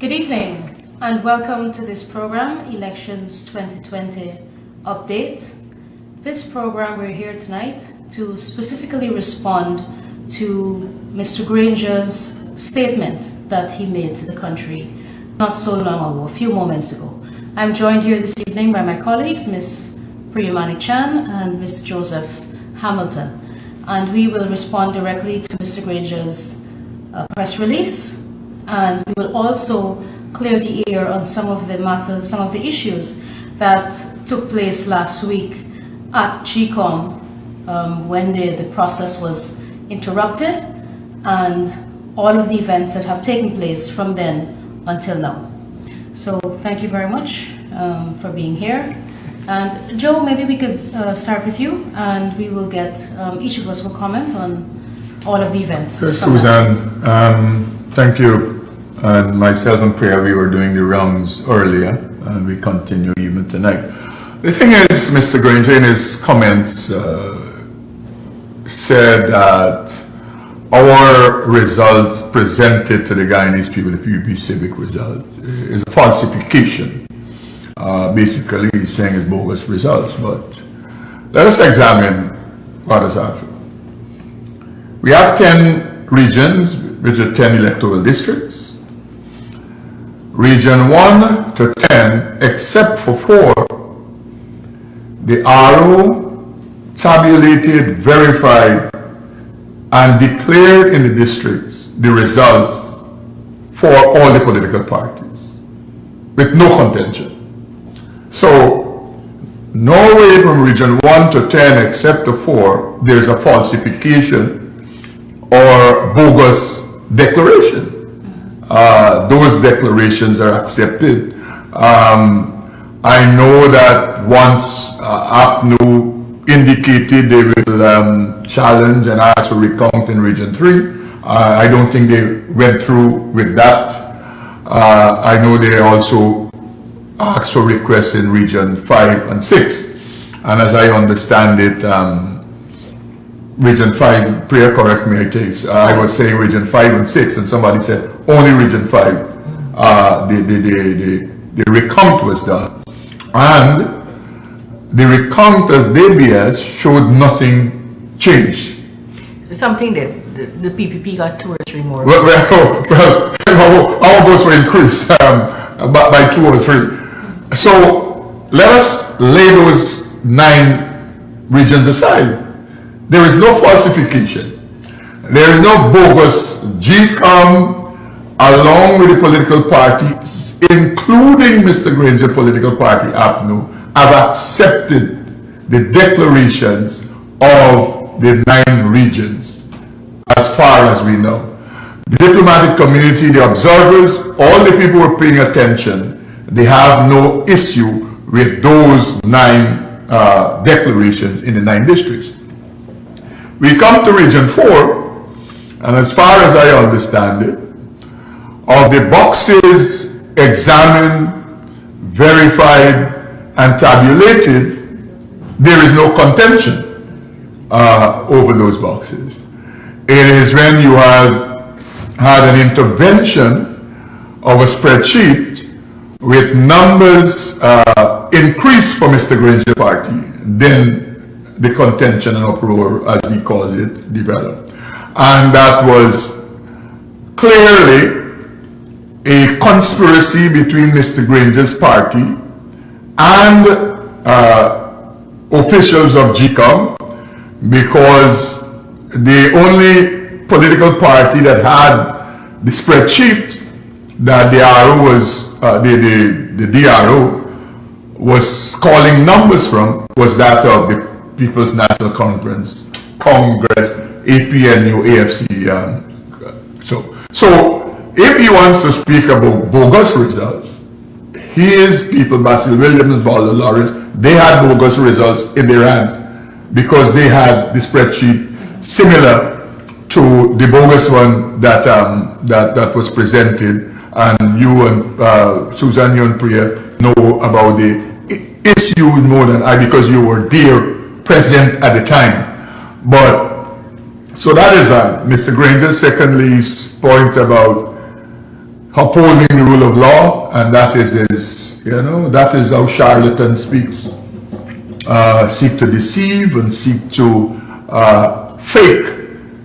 Good evening and welcome to this program, Elections 2020 Update. This program, we're here tonight to specifically respond to Mr. Granger's statement that he made to the country not so long ago, a few moments ago. I'm joined here this evening by my colleagues, Ms. Priyamani Chan and Ms. Joseph Hamilton, and we will respond directly to Mr. Granger's press release, and we will also clear the air on some of the matters, some of the issues that took place last week at GCOM when the process was interrupted, and all of the events that have taken place from then until now. So thank you very much for being here. And Joe, maybe we could start with you, and we will get, each of us will comment on all of the events. Susan, thank you. And myself and Priya, we were doing the rounds earlier, and we continue even tonight. The thing is, Mr. Granger in his comments said that our results presented to the Guyanese people, the PPP civic result, is a falsification. Basically, he's saying it's bogus results, but let us examine what has happened. We have 10 regions, which are 10 electoral districts. Region 1 to 10, except for 4, the RO tabulated, verified, and declared in the districts the results for all the political parties, with no contention. So, no way from region 1 to 10, except to 4, there's a falsification or bogus declaration. Those declarations are accepted. I know that once APNU indicated they will challenge and ask for recount in region 3. I don't think they went through with that. I know they also asked for requests in region 5 and 6. And as I understand it, region 5, Priya, correct me, I was saying region 5 and 6, and somebody said only region 5. The recount was done, and the recount as DBS showed nothing changed. Something that the PPP got 2 or 3 more. Well, our votes were increased by 2 or 3. So let us lay those 9 regions aside. There is no falsification. There is no bogus. GCOM, along with the political parties, including Mr. Granger political party, APNU, have accepted the declarations of the 9 regions, as far as we know. The diplomatic community, the observers, all the people who are paying attention, they have no issue with those 9 declarations in the 9 districts. We come to region 4, and as far as I understand it, of the boxes examined, verified, and tabulated, there is no contention over those boxes. It is when you have had an intervention of a spreadsheet with numbers increased for Mr. Granger party, then the contention and uproar, as he calls it, developed. And that was clearly a conspiracy between Mr. Granger's party and officials of GCOM, because the only political party that had the spreadsheet that the RO was, the DRO was calling numbers from was that of the People's National Congress, APNU, AFC. So if he wants to speak about bogus results, his people, Basil Williams and Valda Lawrence, they had bogus results in their hands because they had the spreadsheet similar to the bogus one that that was presented. And you and Susan, you and Priya know about the issue more than I, because you were there, present at the time. But so that is Mr. Granger. Secondly, his point about upholding the rule of law, and that is his, that is how charlatan speaks. Seek to deceive and seek to fake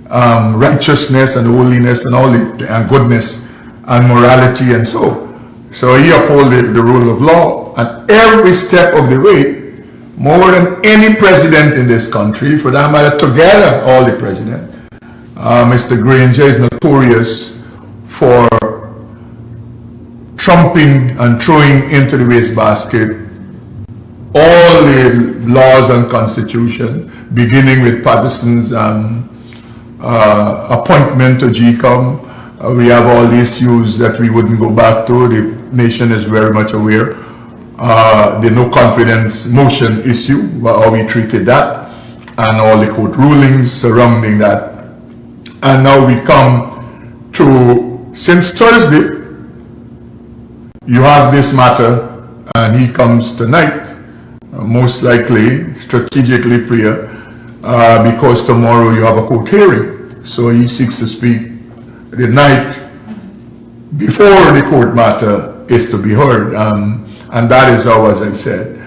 righteousness and holiness and all and goodness and morality and so. So he upholded the rule of law, and every step of the way, more than any president in this country, for that matter, together all the presidents. Mr. Granger is notorious for trumping and throwing into the wastebasket all the laws and constitution, beginning with Patterson's appointment to GCOM. We have all the issues that we wouldn't go back to. The nation is very much aware. The no confidence motion issue, how we treated that, and all the court rulings surrounding that. And now we come to, since Thursday, you have this matter, and he comes tonight, most likely strategically prior, because tomorrow you have a court hearing. So he seeks to speak the night before the court matter is to be heard. And that is how, as I said,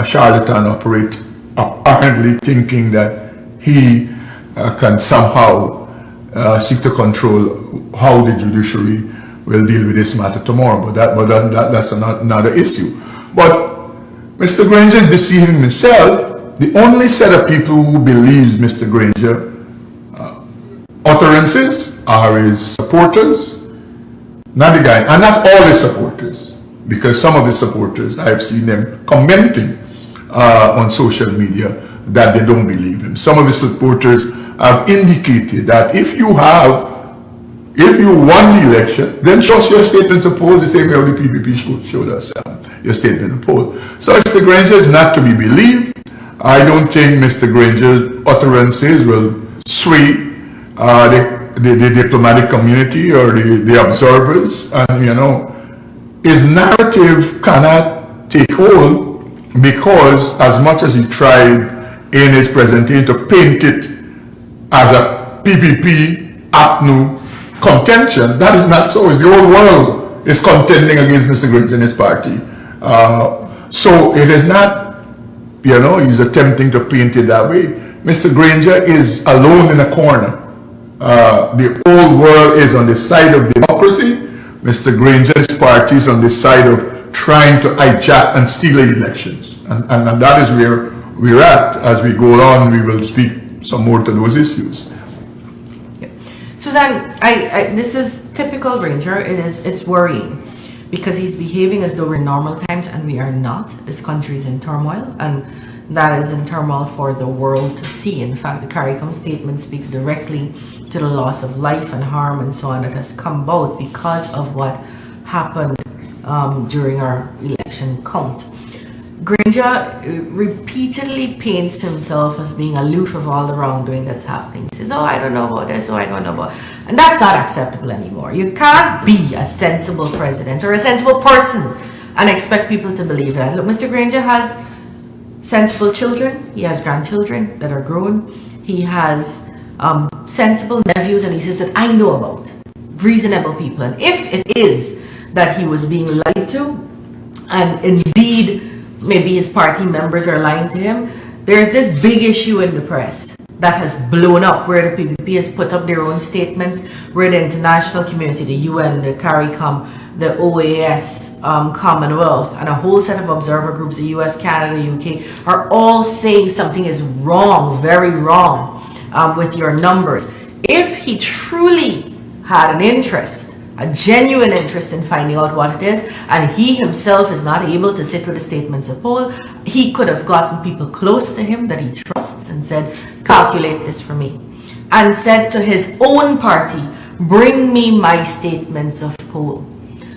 charlatan operate, apparently thinking that he can somehow seek to control how the judiciary will deal with this matter tomorrow. But that's another issue. But Mr. Granger is deceiving himself. The only set of people who believes Mr. Granger utterances are his supporters, not the guy, and not all his supporters, because some of his supporters, I have seen them commenting on social media that they don't believe him. Some of his supporters have indicated that if you won the election, then show us your statements of poll the same way the PPP showed us your statement of poll. So Mr. Granger is not to be believed. I don't think Mr. Granger's utterances will sway the diplomatic community or the observers, and his narrative cannot take hold, because as much as he tried in his presentation to paint it as a PPP APNU contention, that is not so. It's the whole world is contending against Mr. Granger and his party. So it is not, he's attempting to paint it that way. Mr. Granger is alone in a corner. The whole world is on the side of democracy. Mr. Granger's party is on the side of trying to hijack and steal elections. And that is where we're at. As we go on, we will speak some more to those issues. Yeah. Suzanne, this is typical Granger. It's worrying, because he's behaving as though we're in normal times, and we are not. This country is in turmoil, and that is in turmoil for the world to see. In fact, the CARICOM statement speaks directly to the loss of life and harm and so on that has come about because of what happened during our election count. Granger repeatedly paints himself as being aloof of all the wrongdoing that's happening. He says, oh, I don't know about this, oh, I don't know about... And that's not acceptable anymore. You can't be a sensible president or a sensible person and expect people to believe that. Look, Mr. Granger has sensible children. He has grandchildren that are grown. He has sensible nephews and nieces that I know about. Reasonable people. And if it is that he was being lied to, and indeed maybe his party members are lying to him, there's this big issue in the press that has blown up, where the PPP has put up their own statements, where the international community, the UN, the CARICOM, the OAS, Commonwealth, and a whole set of observer groups, the US, Canada, UK, are all saying something is wrong, very wrong, with your numbers. If he truly had an interest, a genuine interest in finding out what it is, and he himself is not able to sit with the statements of poll, he could have gotten people close to him that he trusts and said, calculate this for me, and said to his own party, bring me my statements of poll.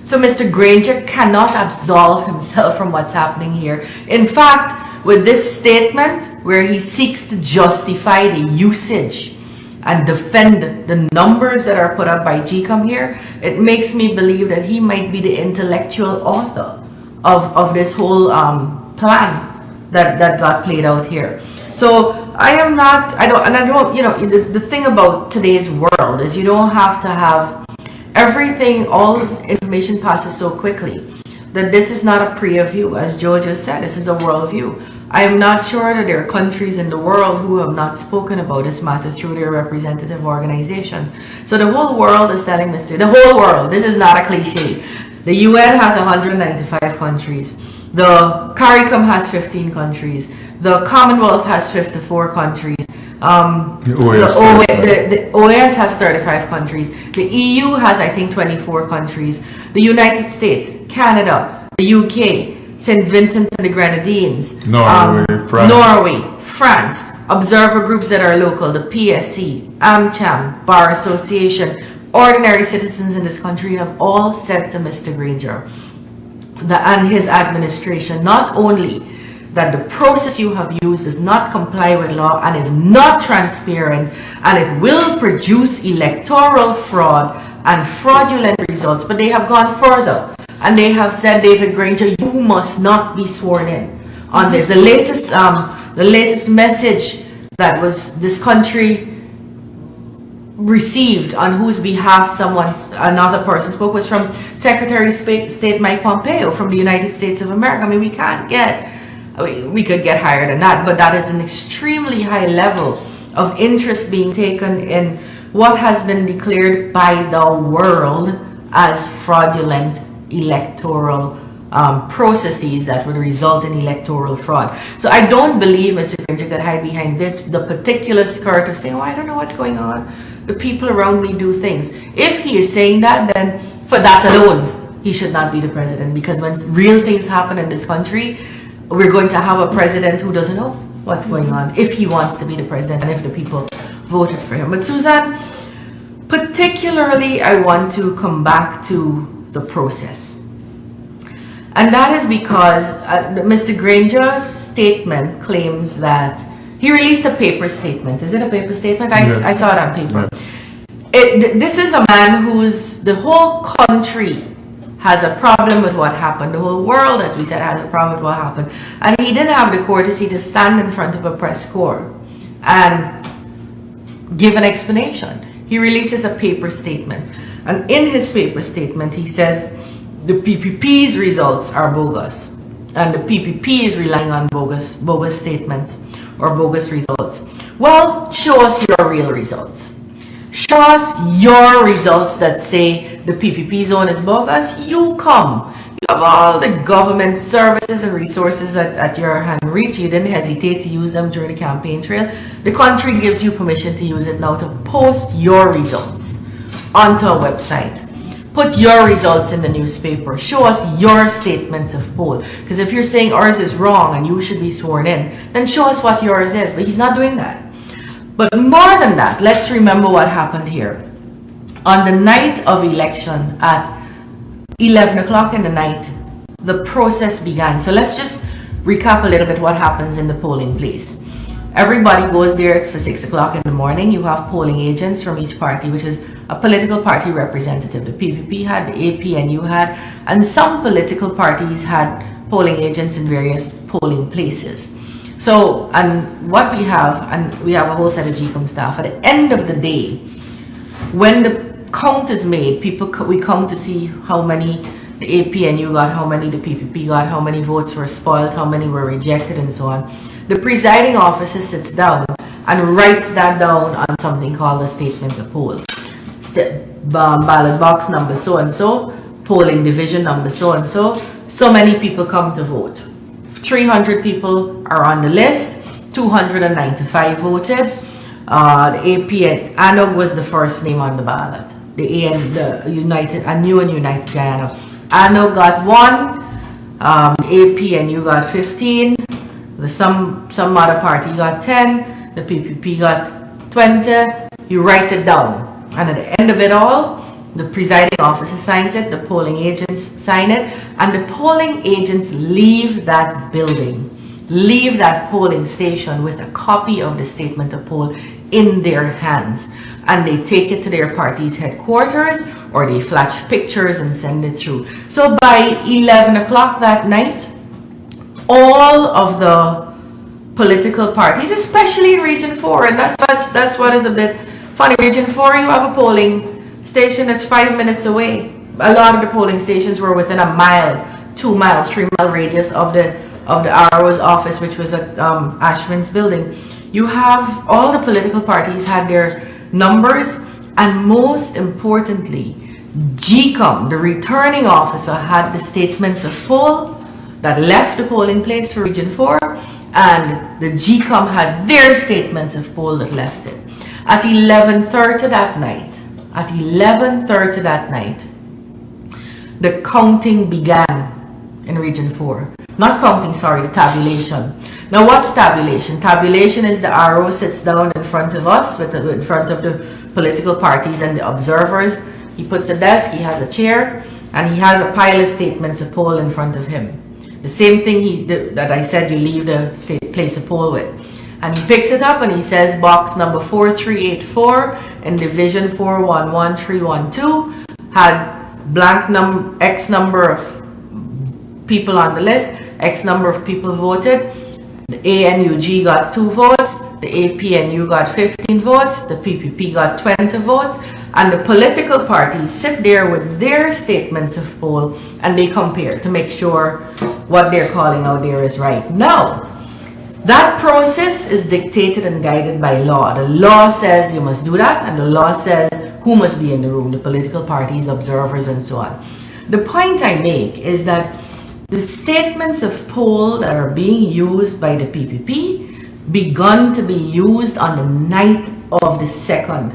So Mr. Granger cannot absolve himself from what's happening here. In fact, with this statement where he seeks to justify the usage and defend the numbers that are put up by GCOM here, it makes me believe that he might be the intellectual author of this whole plan that got played out here. So the thing about today's world is you don't have to have everything, all information passes so quickly that this is not a prior view. As Joe just said, this is a world view. I am not sure that there are countries in the world who have not spoken about this matter through their representative organizations. So the whole world is telling this to the whole world. This is not a cliche. The UN has 195 countries. The CARICOM has 15 countries. The Commonwealth has 54 countries. The OAS has 35 countries. The EU has, I think, 24 countries. The United States, Canada, the UK, St. Vincent and the Grenadines, Norway, France, observer groups that are local, the PSC, AmCham, Bar Association, ordinary citizens in this country have all said to Mr. Granger and his administration, not only that the process you have used does not comply with law and is not transparent, and it will produce electoral fraud and fraudulent results, but they have gone further and they have said, David Granger, you must not be sworn in on this. The latest message that was this country received on whose behalf another person spoke was from Secretary of State Mike Pompeo from the United States of America. I mean, we could get higher than that, but that is an extremely high level of interest being taken in what has been declared by the world as fraudulent electoral processes that would result in electoral fraud. So I don't believe Mr. Granger could hide behind the particular skirt of saying, oh, I don't know what's going on. The people around me do things. If he is saying that, then for that alone, he should not be the president, because when real things happen in this country, we're going to have a president who doesn't know what's going on if he wants to be the president and if the people voted for him. But Suzanne, particularly, I want to come back to the process. And that is because Mr. Granger's statement claims that he released a paper statement. Is it a paper statement? I saw it on paper. This is a man the whole country has a problem with what happened. The whole world, as we said, has a problem with what happened. And he didn't have the courtesy to stand in front of a press corps and give an explanation. He releases a paper statement. And in his paper statement, he says the PPP's results are bogus. And the PPP is relying on bogus statements or bogus results. Well, show us your real results. Show us your results that say the PPP zone is bogus. You come. You have all the government services and resources at your hand reach. You didn't hesitate to use them during the campaign trail. The country gives you permission to use it now to post your results onto a website. Put your results in the newspaper. Show us your statements of poll. Because if you're saying ours is wrong and you should be sworn in, then show us what yours is. But he's not doing that. But more than that, let's remember what happened here. On the night of election at 11 o'clock in the night, the process began. So let's just recap a little bit what happens in the polling place. Everybody goes there. It's for 6 o'clock in the morning. You have polling agents from each party, which is a political party representative. The PPP had, the APNU had, and some political parties had polling agents in various polling places. So, and what we have a whole set of GCOM staff. At the end of the day, when the count is made, we come to see how many the APNU got, how many the PPP got, how many votes were spoiled, how many were rejected, and so on. The presiding officer sits down and writes that down on something called a statement of poll. Ballot box number so and so, polling division number so and so. So many people come to vote. 300 people are on the list. 295 voted. The ANOG was the first name on the ballot. The New and United Guyana. ANOG got 1. APNU got 15. Some other party got 10. The PPP got 20. You write it down. And at the end of it all, the presiding officer signs it, the polling agents sign it, and the polling agents leave that building, leave that polling station with a copy of the statement of poll in their hands. And they take it to their party's headquarters, or they flash pictures and send it through. So by 11 o'clock that night, all of the political parties, especially in Region 4, and that's what is a bit funny. Region 4, you have a polling station that's 5 minutes away. A lot of the polling stations were within a mile, 2 miles, 3 mile radius of the RO's office, which was at Ashman's building. You have all the political parties had their numbers, and most importantly, GCOM, the returning officer, had the statements of poll that left the polling place for Region 4, and the GCOM had their statements of poll that left it. At 11:30 that night, the counting began in Region 4. Not counting, sorry, the tabulation. Now, what's tabulation? Tabulation is the RO sits down in front of us, in front of the political parties and the observers. He puts a desk, he has a chair, and he has a pile of statements of poll in front of him. The same thing that I said you leave the place of poll with. And he picks it up and he says box number 4384 in division 411312 had blank X number of people on the list, X number of people voted. The ANUG got 2 votes, the APNU got 15 votes, the PPP got 20 votes, and the political parties sit there with their statements of poll and they compare to make sure what they're calling out there is right. Now, that process is dictated and guided by law. The law says you must do that, and the law says who must be in the room, the political parties, observers, and so on. The point I make is that the statements of poll that are being used by the PPP begun to be used on the night of the 2nd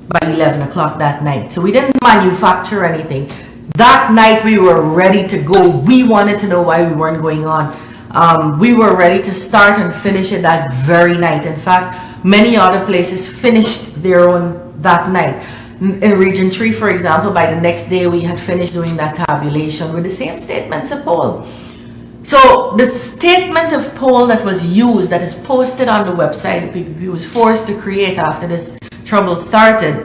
by 11 o'clock that night. So we didn't manufacture anything. That night we were ready to go. We wanted to know why we weren't going on. We were ready to start and finish it that very night. In fact, many other places finished their own that night. In Region 3, for example, by the next day we had finished doing that tabulation with the same statements of poll. So the statement of poll that was used, that is posted on the website the PPP was forced to create after this trouble started,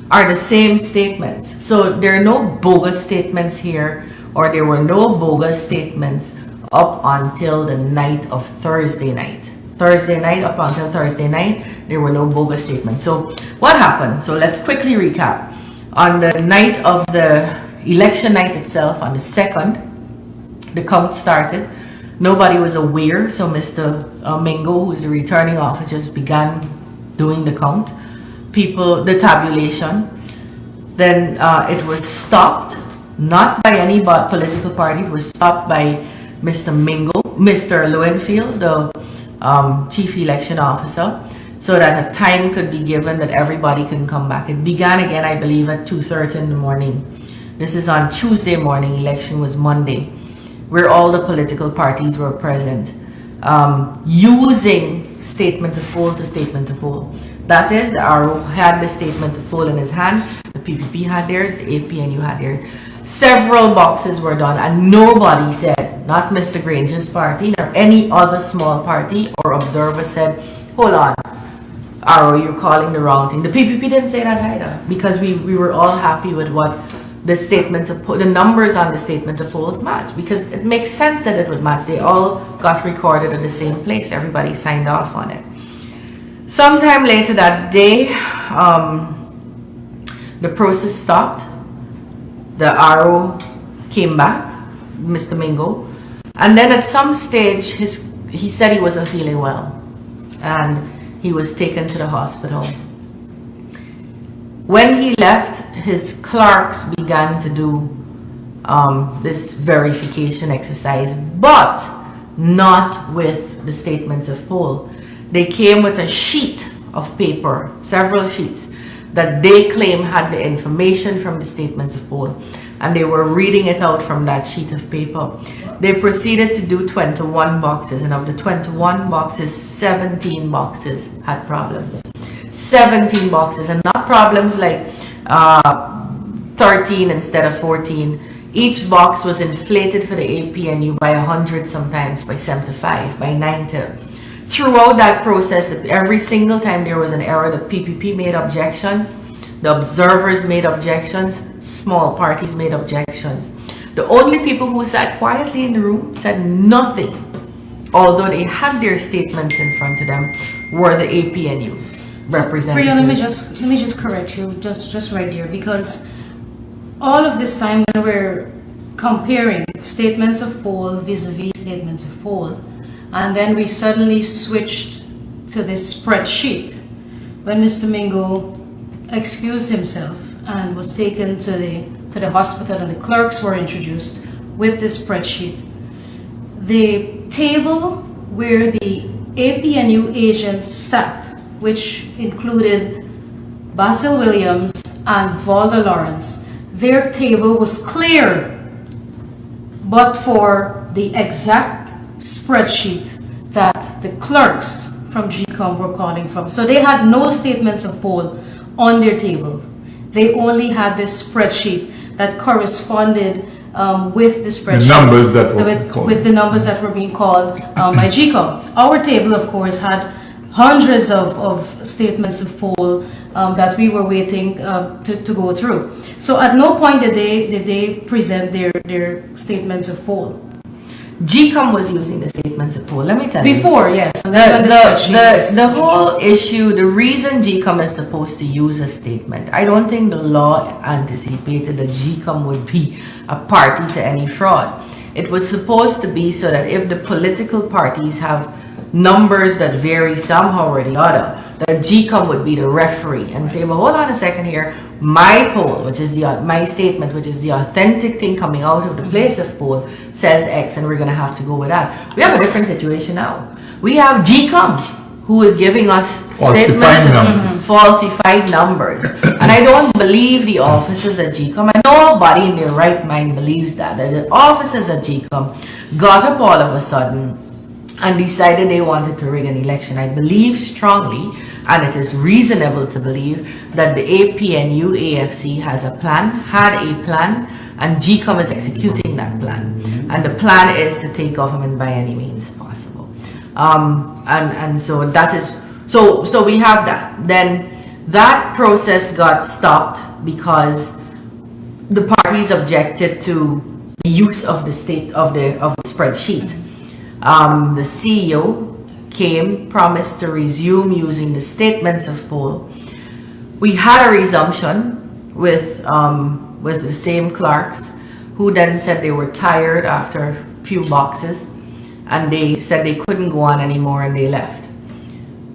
are the same statements. So there are no bogus statements here, or there were no bogus statements up until the night of Thursday night. Up until Thursday night, there were no bogus statements. So what happened? So let's quickly recap. On the night of the election night itself, on the 2nd, the count started. Nobody was aware, so Mr. Mingo, who is the returning officer, just began doing the count. The tabulation. Then it was stopped, not by any political party, it was stopped by Mr. Lowenfield, the chief election officer, so that a time could be given that everybody can come back. It began again, I believe, at 2:30 in the morning. This is on Tuesday morning. Election was Monday, where all the political parties were present, using statement of poll to statement of poll. That is, the RO had the statement of poll in his hand, the PPP had theirs, the APNU had theirs. Several boxes were done, and nobody said, not Mr. Granger's party, nor any other small party or observer said, hold on, RO, you're calling the wrong thing. The PPP didn't say that either, because we were all happy with what the statement of the numbers on the statement of polls match, because it makes sense that it would match. They all got recorded in the same place. Everybody signed off on it. Sometime later that day, the process stopped. The RO came back, Mr. Mingo, and then at some stage he said he wasn't feeling well, and he was taken to the hospital. When he left, his clerks began to do this verification exercise, but not with the statements of poll. They came with a sheet of paper, several sheets, that they claim had the information from the statements of poll, and they were reading it out from that sheet of paper. They proceeded to do 21 boxes, and of the 21 boxes, 17 boxes had problems. 17 boxes, and not problems like 13 instead of 14. Each box was inflated for the APNU by 100 sometimes, by 75, by 90. Throughout that process, every single time there was an error, the PPP made objections, the observers made objections, small parties made objections. The only people who sat quietly in the room said nothing, although they had their statements in front of them, were the APNU. representatives. Priya, let me just correct you just right here, because all of this time when we're comparing statements of poll vis-a-vis statements of poll, and then we suddenly switched to this spreadsheet when Mr. Mingo excused himself and was taken to the hospital, and the clerks were introduced with this spreadsheet. The table where the APNU agents sat, which included Basil Williams and Valda Lawrence, their table was clear, but for the exact spreadsheet that the clerks from GCOM were calling from. So they had no statements of poll on their table. They only had this spreadsheet that corresponded with the spreadsheet. The numbers that were called. With the numbers that were being called by GCOM. Our table, of course, had hundreds of statements of poll that we were waiting to go through. So at no point did they present their statements of poll. GCOM was using the statements of poll. Let me tell you. Before, yes. The whole issue, the reason GCOM is supposed to use a statement, I don't think the law anticipated that GCOM would be a party to any fraud. It was supposed to be so that if the political parties have numbers that vary somehow or the other, that GCOM would be the referee and say, well, hold on a second here. My poll, which is my statement, which is the authentic thing coming out of the place of poll, says X, and we're going to have to go with that. We have a different situation now. We have GCOM, who is giving us falsified numbers. And I don't believe the officers at GCOM, and nobody in their right mind believes that the officers at GCOM got up all of a sudden and decided they wanted to rig an election. I believe strongly, and it is reasonable to believe, that the APNU AFC had a plan, and GCOM is executing that plan. And the plan is to take government by any means possible. And so that is, so we have that. Then that process got stopped because the parties objected to the use of the spreadsheet. The CEO came, promised to resume using the statements of poll. We had a resumption with the same clerks, who then said they were tired after a few boxes, and they said they couldn't go on anymore, and they left.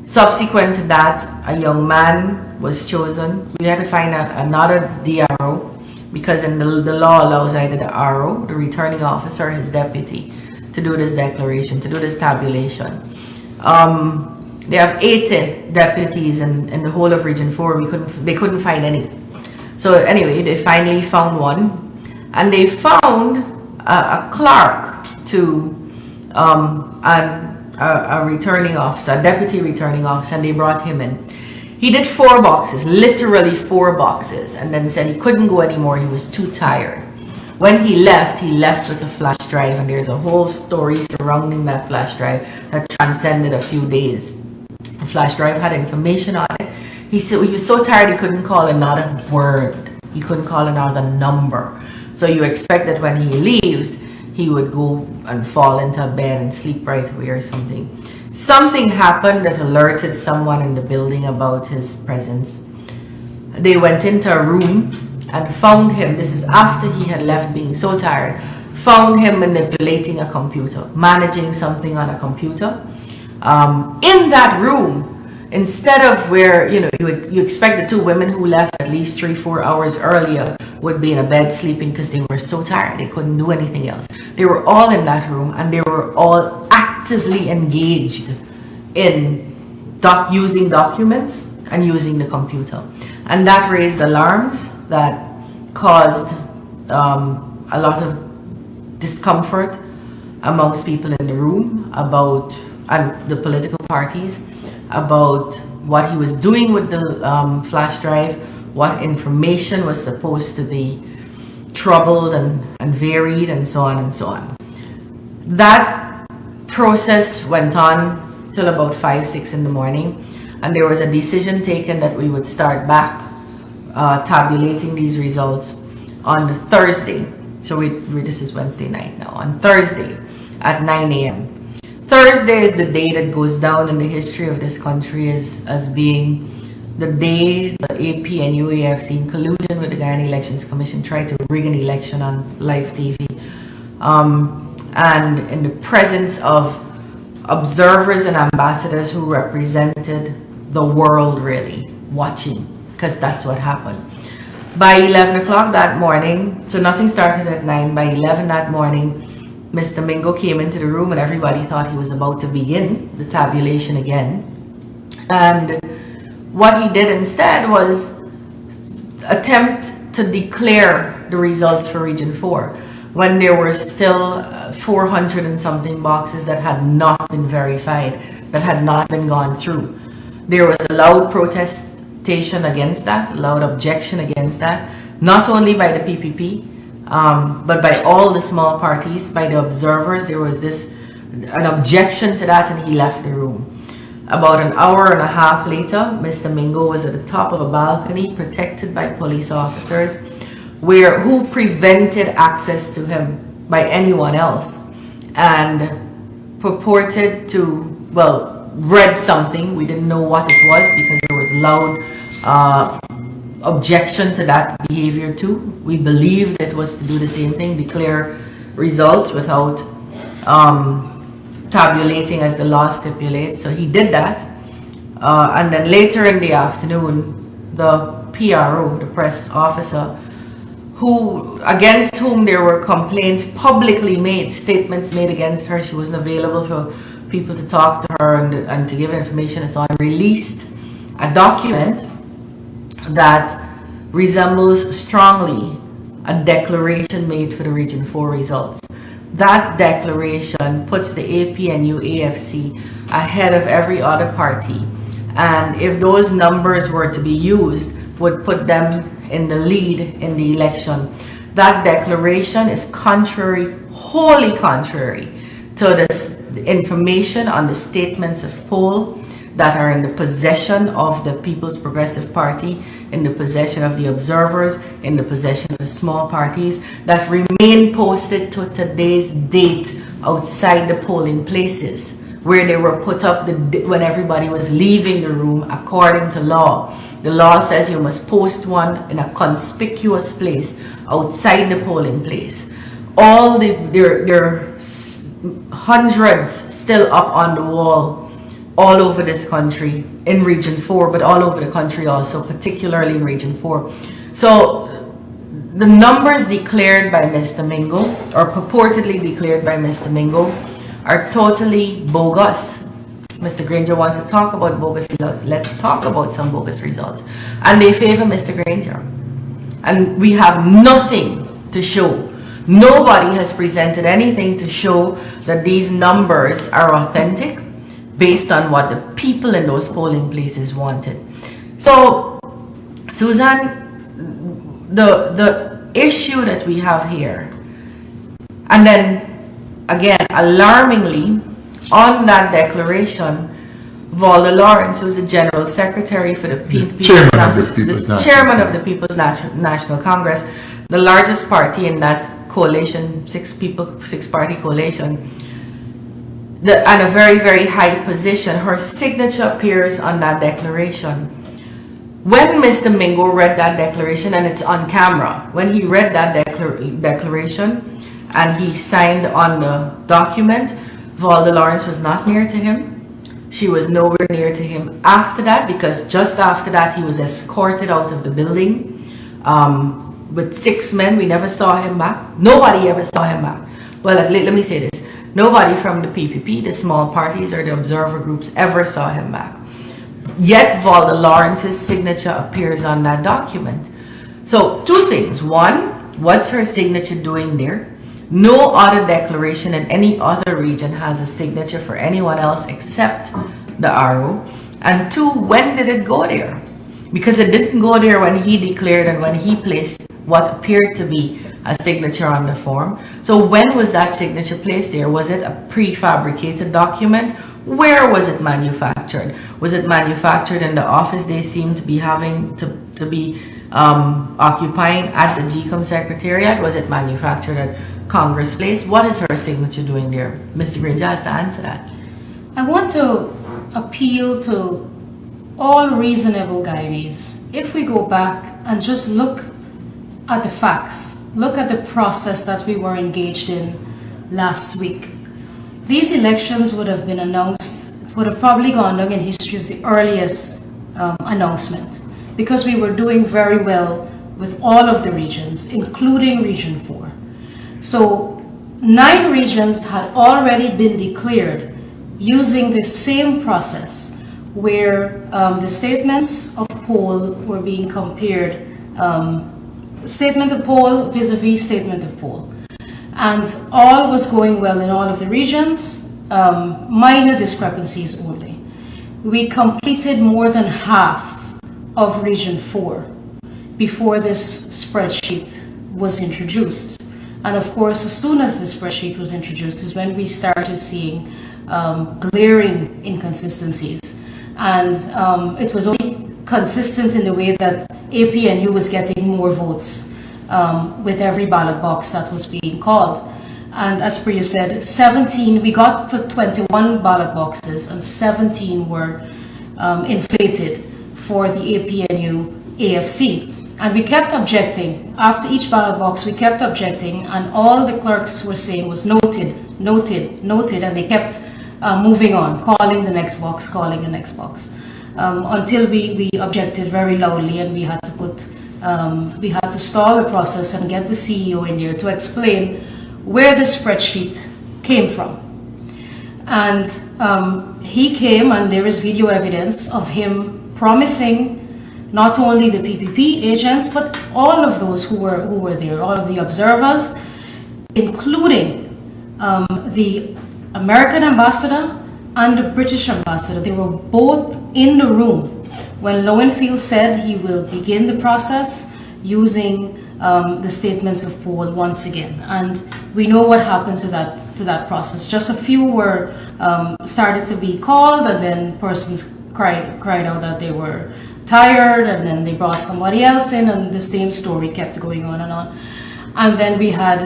Subsequent to that, a young man was chosen. We had to find another DRO, because in the law allows either the RO, the returning officer, or his deputy, to do this declaration, to do this tabulation. They have 80 deputies in the whole of Region 4. They couldn't find any. So anyway, they finally found one, and they found a clerk to a returning officer, a deputy returning officer, and they brought him in. He did 4 boxes, literally 4 boxes, and then said he couldn't go anymore. He was too tired. When he left with a flash drive, and there's a whole story surrounding that flash drive that transcended a few days. The flash drive had information on it. He said he was so tired he couldn't call another word. He couldn't call another number. So you expect that when he leaves, he would go and fall into bed and sleep right away or something. Something happened that alerted someone in the building about his presence. They went into a room and found him, this is after he had left being so tired, found him manipulating a computer, managing something on a computer. In that room, instead of where, you expect the 2 women who left at least 3-4 hours earlier would be in a bed sleeping because they were so tired, they couldn't do anything else. They were all in that room, and they were all actively engaged in using documents and using the computer. And that raised alarms that caused a lot of discomfort amongst people in the room and the political parties about what he was doing with the flash drive, what information was supposed to be troubled and varied, and so on and so on. That process went on till about 5-6 in the morning, and there was a decision taken that we would start back tabulating these results on Thursday. So this is Wednesday night now. On Thursday at 9 a.m. Thursday is the day that goes down in the history of this country as being the day the AP and UAFC, in collusion with the Guyana Elections Commission, tried to rig an election on live TV. And in the presence of observers and ambassadors who represented the world really watching, because that's what happened. By 11 o'clock that morning, so nothing started at 9, by 11 that morning, Mr. Mingo came into the room and everybody thought he was about to begin the tabulation again. And what he did instead was attempt to declare the results for Region 4 when there were still 400 and something boxes that had not been verified, that had not been gone through. There was a loud protestation against that, a loud objection against that, not only by the PPP, but by all the small parties, by the observers. There was an objection to that, and he left the room. About an hour and a half later, Mr. Mingo was at the top of a balcony protected by police officers who prevented access to him by anyone else, and purported to, read something. We didn't know what it was because there was loud objection to that behavior too. We believed it was to do the same thing, declare results without tabulating as the law stipulates. So he did that, and then later in the afternoon, the PRO, the press officer, against whom there were complaints publicly made, statements made against her, she wasn't available for people to talk to her and to give information and so on, released a document that resembles strongly a declaration made for the Region 4 results. That declaration puts the AP and UAFC ahead of every other party, and if those numbers were to be used, would put them in the lead in the election. That declaration is contrary, wholly contrary to the information on the statements of poll that are in the possession of the People's Progressive Party, in the possession of the observers, in the possession of the small parties that remain posted to today's date outside the polling places, where they were put up when everybody was leaving the room according to law. The law says you must post one in a conspicuous place outside the polling place. There are hundreds still up on the wall all over this country, in Region 4, but all over the country also, particularly in Region 4. So the numbers declared by Mr. Mingo, or purportedly declared by Mr. Mingo, are totally bogus. Mr. Granger wants to talk about bogus results. Let's talk about some bogus results. And they favor Mr. Granger. And we have nothing to show. Nobody has presented anything to show that these numbers are authentic based on what the people in those polling places wanted. So, Susan, the issue that we have here, and then again, alarmingly, on that declaration, Valda Lawrence, who's the General Secretary for the Chairman of the People's National Congress, the largest party in that coalition, six-party coalition, and a very, very high position, her signature appears on that declaration. When Mr. Mingo read that declaration, and it's on camera, when he read that declaration and he signed on the document, Valda Lawrence was not near to him. She was nowhere near to him after that, because just after that he was escorted out of the building with 6 men. We never saw him back. Nobody ever saw him back. Well, let me say this. Nobody from the PPP, the small parties, or the observer groups ever saw him back. Yet Valda Lawrence's signature appears on that document. So 2 things. 1, what's her signature doing there? No other declaration in any other region has a signature for anyone else except the RO. And 2, when did it go there? Because it didn't go there when he declared and when he placed what appeared to be a signature on the form. So when was that signature placed there? Was it a prefabricated document? Where was it manufactured? Was it manufactured in the office they seem to be having to be occupying at the GCOM Secretariat? Was it manufactured at Congress Place? What is her signature doing there? Mr. Granger has to answer that. I want to appeal to all reasonable Guyanese, if we go back and just look at the facts, look at the process that we were engaged in last week, these elections would have been announced, would have probably gone down in history as the earliest announcement, because we were doing very well with all of the regions, including Region 4. So 9 regions had already been declared using the same process where the statements of poll were being compared, statement of poll vis-a-vis statement of poll. And all was going well in all of the regions, minor discrepancies only. We completed more than half of Region 4 before this spreadsheet was introduced. And of course, as soon as the spreadsheet was introduced is when we started seeing glaring inconsistencies. And it was only consistent in the way that APNU was getting more votes with every ballot box that was being called. And as Priya said, 17, we got to 21 ballot boxes and 17 were inflated for the APNU AFC. And we kept objecting. After each ballot box, we kept objecting, and all the clerks were saying was noted, noted, noted, and they kept moving on, calling the next box, calling the next box, until we objected very loudly, and we had to we had to stall the process and get the CEO in there to explain where the spreadsheet came from. And he came, and there is video evidence of him promising not only the PPP agents, but all of those who were there, all of the observers, including the American ambassador and the British ambassador. They were both in the room when Lowenfield said he will begin the process using the statements of poll once again. And we know what happened to that process. Just a few were started to be called, and then persons cried out that they were tired, and then they brought somebody else in, and the same story kept going on and on. And then we had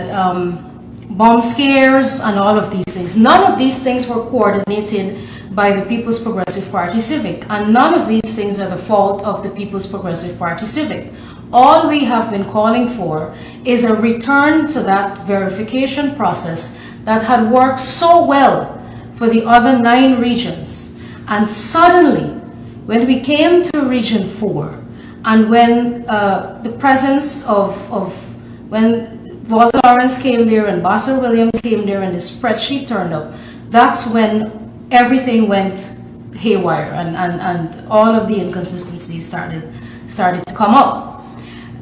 bomb scares and all of these things. None of these things were coordinated by the People's Progressive Party Civic, and none of these things are the fault of the People's Progressive Party Civic. All we have been calling for is a return to that verification process that had worked so well for the other 9 regions. And suddenly, when we came to Region 4, and when the presence of when Walter Lawrence came there and Basil Williams came there and the spreadsheet turned up, that's when everything went haywire, and all of the inconsistencies started to come up.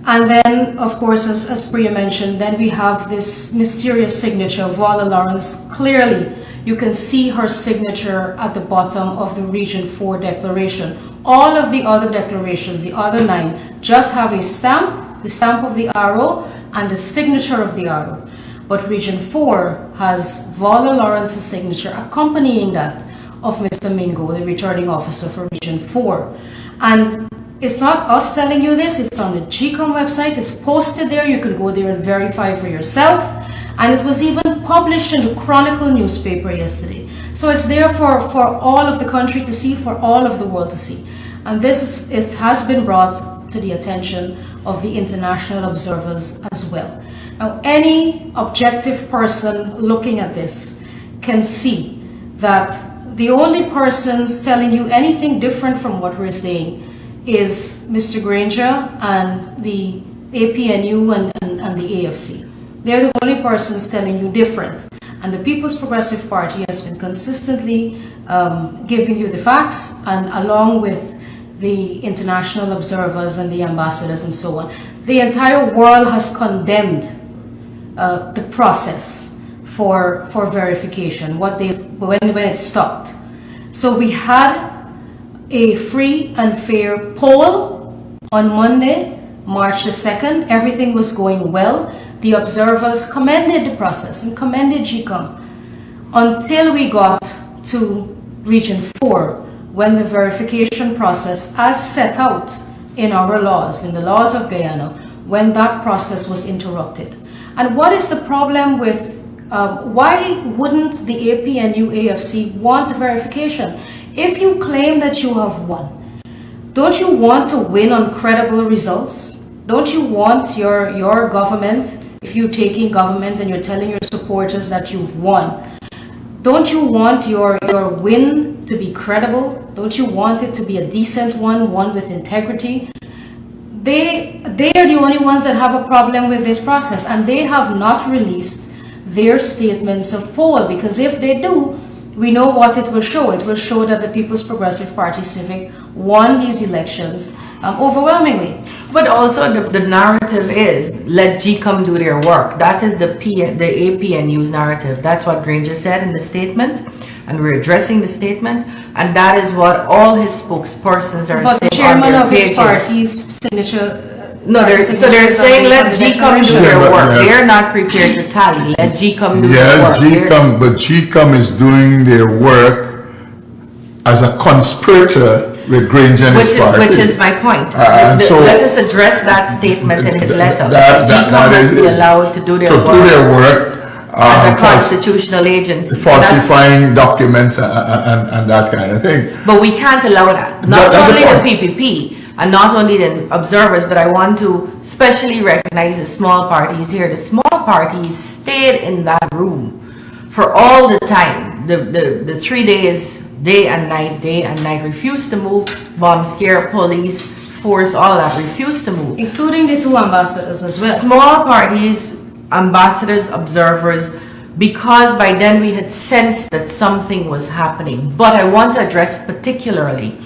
And then, of course, as Priya mentioned, then we have this mysterious signature of Walter Lawrence. Clearly, you can see her signature at the bottom of the Region 4 declaration. All of the other declarations, the other 9, just have a stamp, the stamp of the arrow, and the signature of the arrow. But Region 4 has Walter Lawrence's signature accompanying that of Mr. Mingo, the returning officer for Region 4. And it's not us telling you this, it's on the GCOM website, it's posted there, you can go there and verify for yourself. And it was even published in the Chronicle newspaper yesterday. So it's there for all of the country to see, for all of the world to see. And this has been brought to the attention of the international observers as well. Now, any objective person looking at this can see that the only persons telling you anything different from what we're saying is Mr. Granger and the APNU and the AFC. They're the only persons telling you different. And the People's Progressive Party has been consistently giving you the facts, and along with the international observers and the ambassadors and so on. The entire world has condemned the process for verification, when it stopped. So we had a free and fair poll on Monday, March the 2nd. Everything was going well. The observers commended the process and commended GCOM until we got to Region 4, when the verification process, as set out in our laws, in the laws of Guyana, when that process was interrupted. And what is the problem with, why wouldn't the APNU AFC want verification? If you claim that you have won, don't you want to win on credible results? Don't you want your government, if you're taking government and you're telling your supporters that you've won, don't you want your win to be credible? Don't you want it to be a decent one with integrity? They are the only ones that have a problem with this process, and they have not released their statements of poll, because if they do, we know what it will show. It will show that the People's Progressive Party Civic won these elections overwhelmingly. But also the narrative is, let GCOM do their work. That is the APNU's narrative. That's what Granger said in the statement, and we're addressing the statement, and that is what all his spokespersons are but saying the chairman on their of pages. his party's signature... No, they're saying let GCOM do their Yeah, work. yeah. They're not prepared to tally. Let GCOM do their Yes, work. GCOM, but GCOM is doing their work as a conspirator with Granger and his party. Which is my point. so- Let us address that statement in his letter. GCOM that must is- be allowed to do their To do their work work. as a fals- constitutional agency. So that's- falsifying documents and that kind of thing. But we can't allow that. Not That's the only the point. PPP and not only the observers, but I want to specially recognize the small parties here. The small parties stayed in that room for all the time. The 3 days, day and night, refused to move, bomb scare, police, force, all that, refused to move. Including the two ambassadors as well. Small parties, ambassadors, observers, because by then we had sensed that something was happening. But I want to address particularly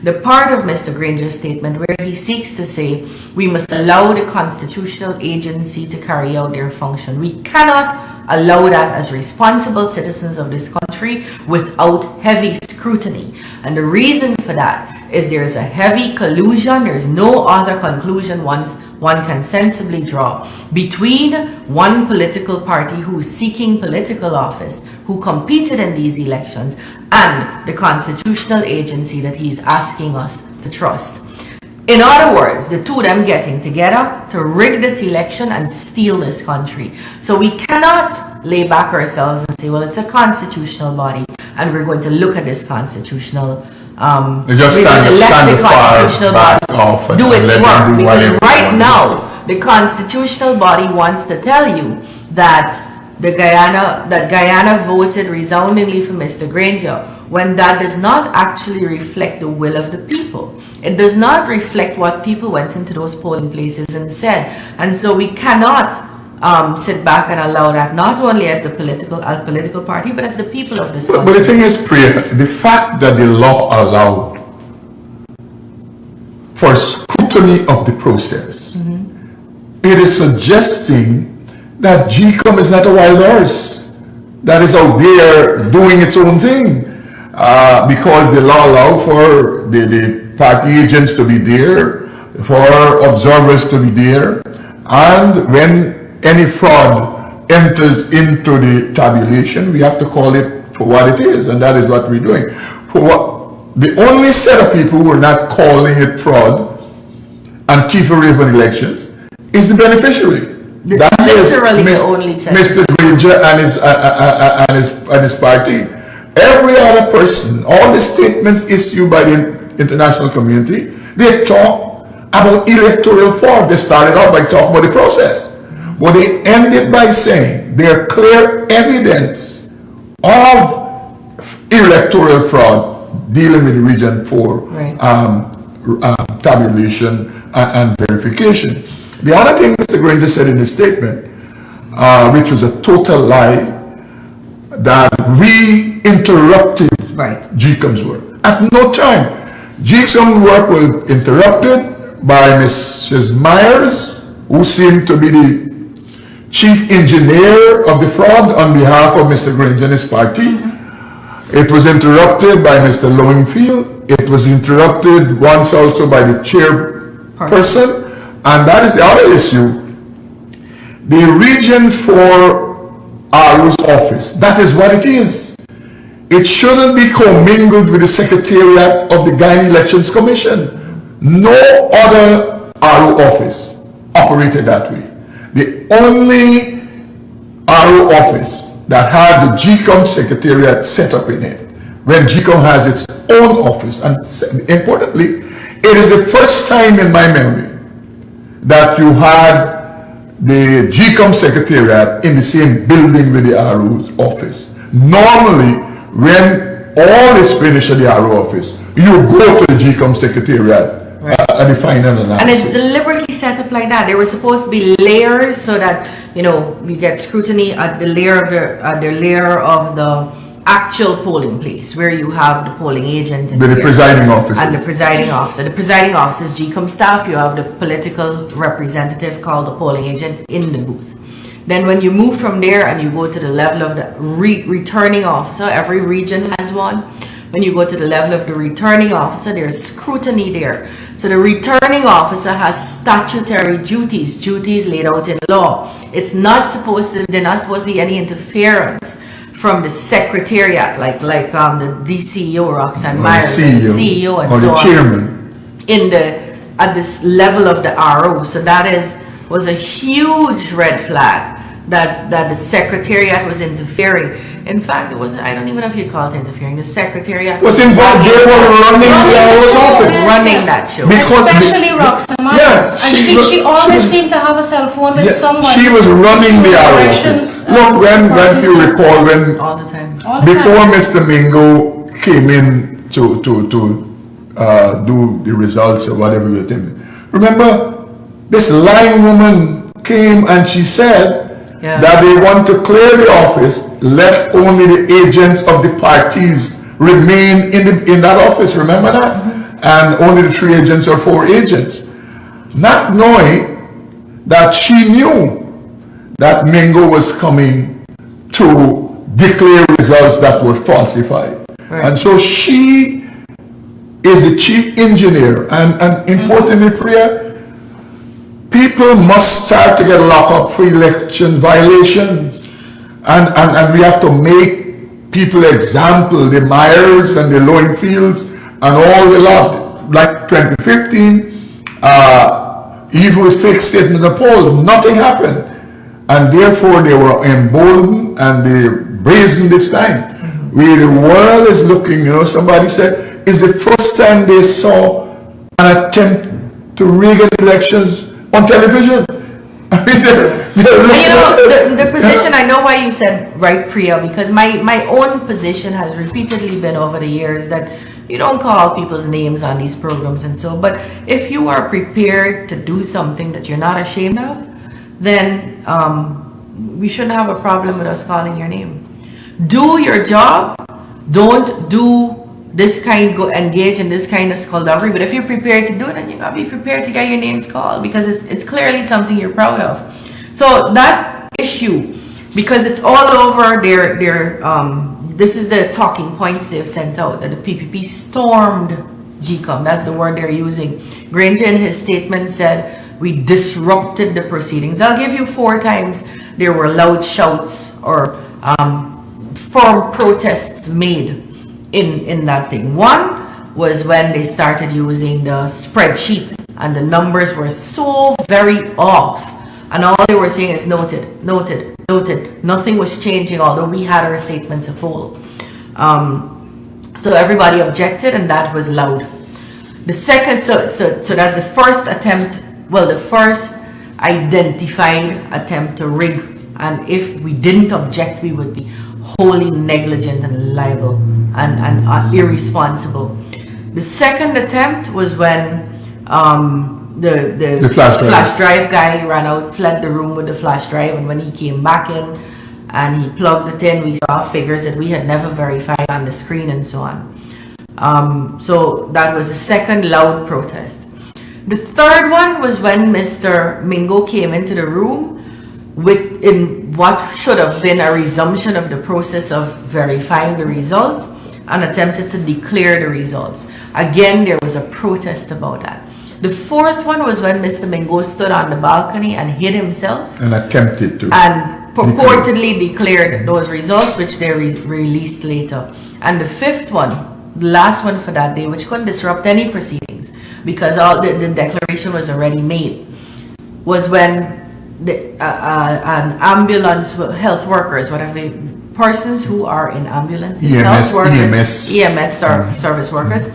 the part of Mr. Granger's statement where he seeks to say we must allow the constitutional agency to carry out their function. We cannot allow that as responsible citizens of this country without heavy scrutiny. And the reason for that is there's a heavy collusion. There's no other conclusion one can sensibly draw between one political party who's seeking political office, who competed in these elections, and the constitutional agency that he's asking us to trust. In other words, the two of them getting together to rig this election and steal this country. So we cannot lay back ourselves and say, well, it's a constitutional body, and we're going to look at this constitutional Just we're going to stand let the far constitutional back body off and do let its them work, do because whatever they right want to now the constitutional body wants to tell you that Guyana voted resoundingly for Mr. Granger, when that does not actually reflect the will of the people. It does not reflect what people went into those polling places and said. And so we cannot sit back and allow that, not only as the political party, but as the people of this But country. the thing is, Priya, the fact that the law allowed for scrutiny of the process, it is suggesting that GCOM is not a wild horse that is out there doing its own thing, because the law allowed for the party agents to be there, for observers to be there, and when any fraud enters into the tabulation, we have to call it for what it is, and that is what we're doing. The only set of people who are not calling it fraud and thievery of elections is the beneficiary. That is Literally the only set. Mr. Granger and his party. Every other person, all the statements issued by the international community, they talk about electoral fraud. They started out by talking about the process, but they ended by saying there clear evidence of electoral fraud dealing with Region 4 Right. tabulation and verification. The other thing Mr. Granger said in his statement, which was a total lie, that we interrupted Right. GCOM's work. At no time. GCOM's work was interrupted by Mrs. Myers, who seemed to be the chief engineer of the fraud on behalf of Mr. Granger and his party. It was interrupted by Mr. Lowenfield. It was interrupted once also by the chairperson. And that is the other issue. The Region 4 RO's office, that is what it is. It shouldn't be commingled with the Secretariat of the Guyana Elections Commission. No other RO office operated that way. The only RO office that had the GCOM Secretariat set up in it, when GCOM has its own office, and importantly, it is the first time in my memory that you had the GCOM secretariat in the same building with the RO's office. Normally, when all is finished at the RO office, you go to the GCOM secretariat at the final analysis. And it's deliberately set up like that. There were supposed to be layers so that, you know, we get scrutiny at the layer of the actual polling place, where you have the polling agent with the presiding officer. And the presiding officer. The presiding officer is GCOM staff. You have the political representative called the polling agent in the booth. Then when you move from there and you go to the level of the returning officer, every region has one. When you go to the level of the returning officer, there's scrutiny there. So the returning officer has statutory duties laid out in law. It's not supposed to, there's not supposed to be any interference from the secretariat, like the DCEO, Roxanne Myers, the CEO, and or so the on, chairman, at this level of the RO. So that was a huge red flag that the secretariat was interfering. In fact, it wasn't. I don't even know if you call it interfering. The secretariat was involved. They were running the RO's office, running that show. Especially Roxanne Myers. Yes, And she always seemed to have a cell phone with someone. She was running the RO office. Look, when you recall, when All the time. before Mr. Mingo came in to do the results or whatever with him, remember this lying woman came and she said that they want to clear the office, let only the agents of the parties remain in that office. Remember that? And only the 3 agents or 4 agents. Not knowing that she knew that Mingo was coming to declare results that were falsified. Right. And so she is the chief engineer. And importantly, Priya, people must start to get locked up for election violations. And we have to make people example, the Myers and the Lowenfields and all the lot. Like 2015, even with fake statement of the poll, nothing happened. And therefore they were emboldened and they brazen this time. Where the world is looking, somebody said, it's the first time they saw an attempt to rig elections on television. I mean, the position, I know why you said right, Priya, because my own position has repeatedly been over the years that you don't call people's names on these programs and so, but if you are prepared to do something that you're not ashamed of, then we shouldn't have a problem with us calling your name. Do your job. Don't do this kind, go engage in this kind of skullduggery. But if you're prepared to do it, then you gotta be prepared to get your names called, because it's clearly something you're proud of. So that issue, because it's all over their this is the talking points they've sent out, that the PPP stormed GCOM. That's the word they're using. Granger in his statement said, we disrupted the proceedings. I'll give you 4 times there were loud shouts or firm protests made in that thing. One was when they started using the spreadsheet and the numbers were so very off, and all they were saying is noted, noted, noted. Nothing was changing, although we had our statements of whole. So everybody objected, and that was loud. The second, so that's the first attempt, well, the first identified attempt to rig, and if we didn't object, we would be wholly negligent and liable and irresponsible. The second attempt was when the flash drive guy ran out, fled the room with the flash drive, and when he came back in and he plugged it in, we saw figures that we had never verified on the screen and so on. So that was the second loud protest. The third one was when Mr. Mingo came into the room in what should have been a resumption of the process of verifying the results and attempted to declare the results. Again, there was a protest about that. The fourth one was when Mr. Mingo stood on the balcony and hid himself and attempted to and purportedly declared those results, which they released later. And the fifth one, the last one for that day, which couldn't disrupt any proceedings because all the declaration was already made, was when an ambulance health workers, whatever, persons who are in ambulances, health workers, EMS service workers,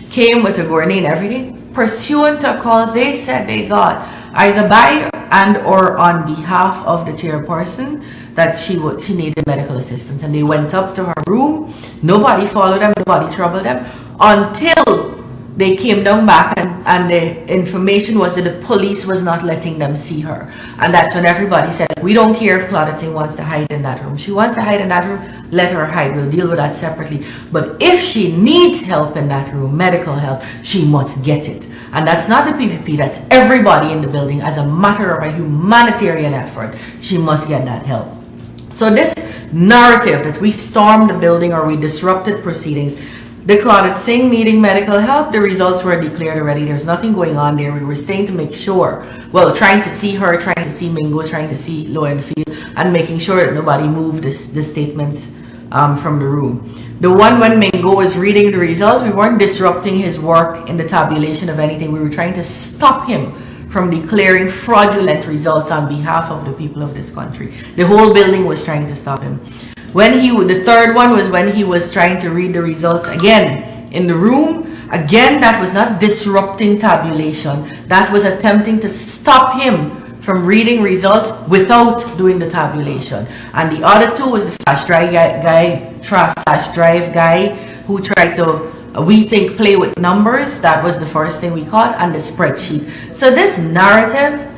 came with a grenade and everything pursuant to a call they said they got either by and or on behalf of the chairperson that she needed medical assistance, and they went up to her room. Nobody followed them, nobody troubled them until they came down back, and the information was that the police was not letting them see her. And that's when everybody said, we don't care if Claudette Singh wants to hide in that room. She wants to hide in that room, let her hide. We'll deal with that separately. But if she needs help in that room, medical help, she must get it. And that's not the PPP, that's everybody in the building. As a matter of a humanitarian effort, she must get that help. So this narrative that we stormed the building or we disrupted proceedings, the Claudette Singh needing medical help, the results were declared already. There's nothing going on there. We were staying to make sure, well, trying to see her, trying to see Mingo, trying to see Lowenfield, and making sure that nobody moved the statements from the room. The one when Mingo was reading the results, we weren't disrupting his work in the tabulation of anything. We were trying to stop him from declaring fraudulent results on behalf of the people of this country. The whole building was trying to stop him. The third one was when he was trying to read the results again in the room. Again, that was not disrupting tabulation. That was attempting to stop him from reading results without doing the tabulation. And the other two was the flash drive guy who tried to, we think, play with numbers. That was the first thing we caught, and the spreadsheet. So this narrative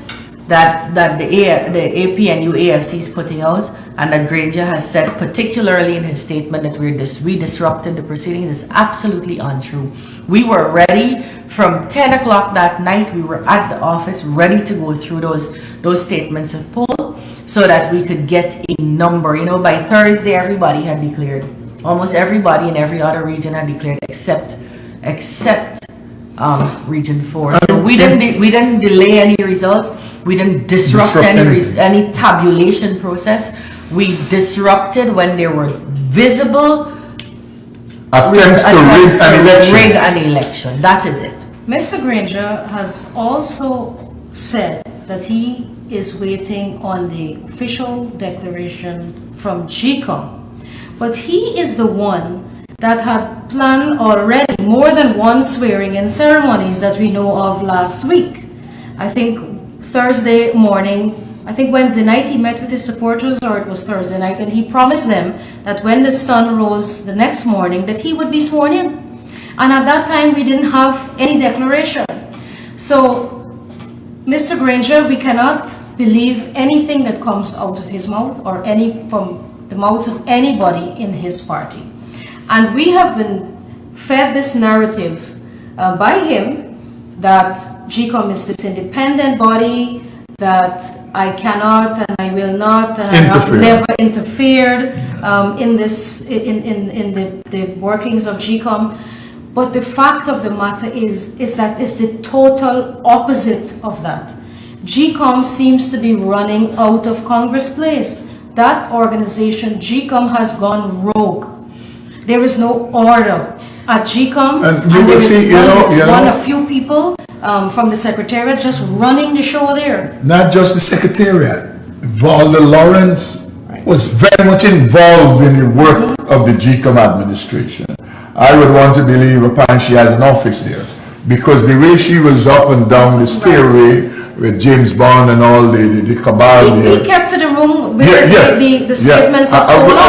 that the APNU AFC is putting out, and that Granger has said, particularly in his statement, that we disrupted the proceedings, is absolutely untrue. We were ready from 10 o'clock that night. We were at the office ready to go through those statements of poll so that we could get a number. You know, by Thursday, everybody had declared. Almost everybody in every other region had declared except Region 4. So we didn't delay any results. We didn't disrupt any tabulation process. We disrupted when there were visible attempts to rig an election. That is it. Mr. Granger has also said that he is waiting on the official declaration from GCOM. But he is the one that had planned already more than one swearing-in ceremonies that we know of last week. I think Thursday morning, I think Wednesday night he met with his supporters, or it was Thursday night, and he promised them that when the sun rose the next morning that he would be sworn in. And at that time we didn't have any declaration. So Mr. Granger, we cannot believe anything that comes out of his mouth or from the mouths of anybody in his party. And we have been fed this narrative by him that GCOM is this independent body, that I cannot and I will not and I have never interfered in the workings of GCOM. But the fact of the matter is that it's the total opposite of that. GCOM seems to be running out of Congress Place. That organization, GCOM, has gone rogue. There is no order at GCOM, and there is a few people from the Secretariat just running the show there. Not just the Secretariat. Valda Lawrence was very much involved in the work of the GCOM administration. I would want to believe apparently she has an office there, because the way she was up and down the stairway with James Bond and all the cabal there. He kept to the room where the statements of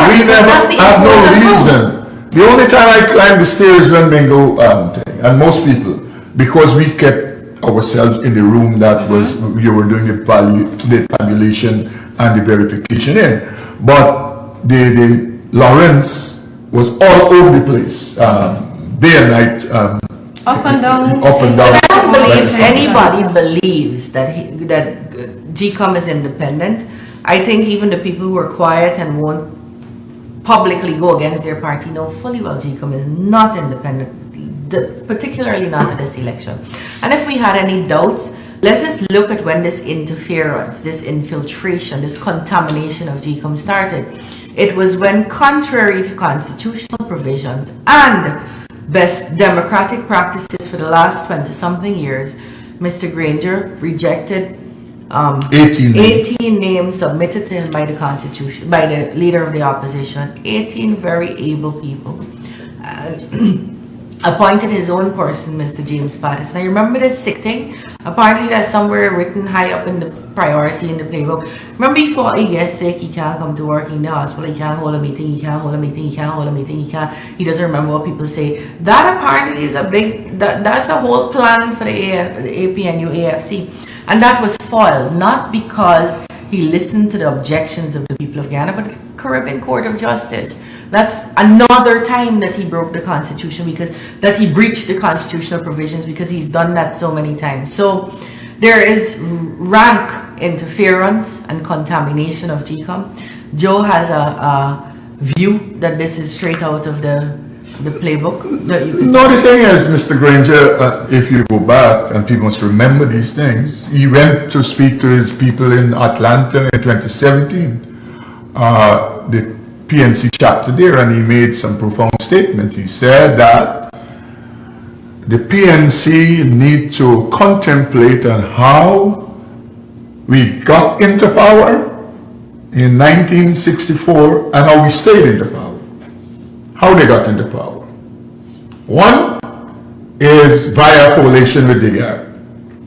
we never have no reason. The only time I climbed the stairs when Bingo and most people, because we kept ourselves in the room that was we were doing the tabulation and the verification in. But the Lawrence was all over the place, day and night. Up and down. I don't believe anybody believes that GCOM is independent. I think even the people who are quiet and won't publicly go against their party know fully well GCOM is not independent, particularly not in this election. And if we had any doubts, let us look at when this interference, this infiltration, this contamination of GCOM started. It was when, contrary to constitutional provisions and best democratic practices for the last 20-something years, Mr. Granger rejected 18 names submitted to him by the Constitution, by the leader of the opposition, 18 very able people. appointed his own person, Mr. James Patterson. I remember this sick thing. Apparently, that's somewhere written high up in the priority in the playbook. Remember, before he gets sick, he can't come to work. He in the hospital. He can't hold a meeting. He can't hold a meeting. He can't hold a meeting. He doesn't remember what people say. That apparently is a big. That's a whole plan for the APNU AFC, and that was foiled not because he listened to the objections of the people of Guyana, but the Caribbean Court of Justice. That's another time that he broke the Constitution, because that he breached the constitutional provisions, because he's done that so many times. So there is rank interference and contamination of GCOM. Joe has a view that this is straight out of the playbook. That you could No, the thing is, Mr. Granger, if you go back, and people must remember these things, he went to speak to his people in Atlanta in 2017, the PNC chapter there, and he made some profound statements. He said that the PNC need to contemplate on how we got into power in 1964 and how we stayed into power. How they got into power. One is via coalition with DIGAR.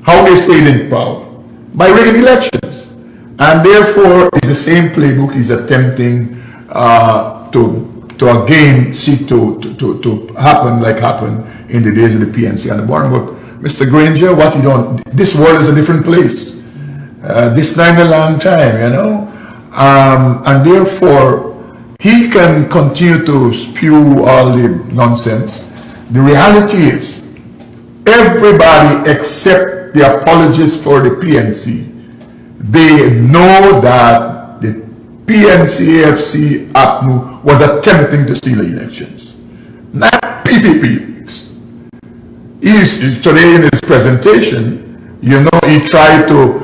How they stayed in power. By rigging elections. And therefore, it's the same playbook he's attempting to again seek to happen like happened in the days of the PNC and the bottom. But Mr. Granger, what you don't, this world is a different place. This time a long time, you know. And therefore, he can continue to spew all the nonsense. The reality is, everybody except the apologists for the PNC, they know that the PNC, AFC, APNU was attempting to steal elections. Not PPP. Today in his presentation, you know, he tried to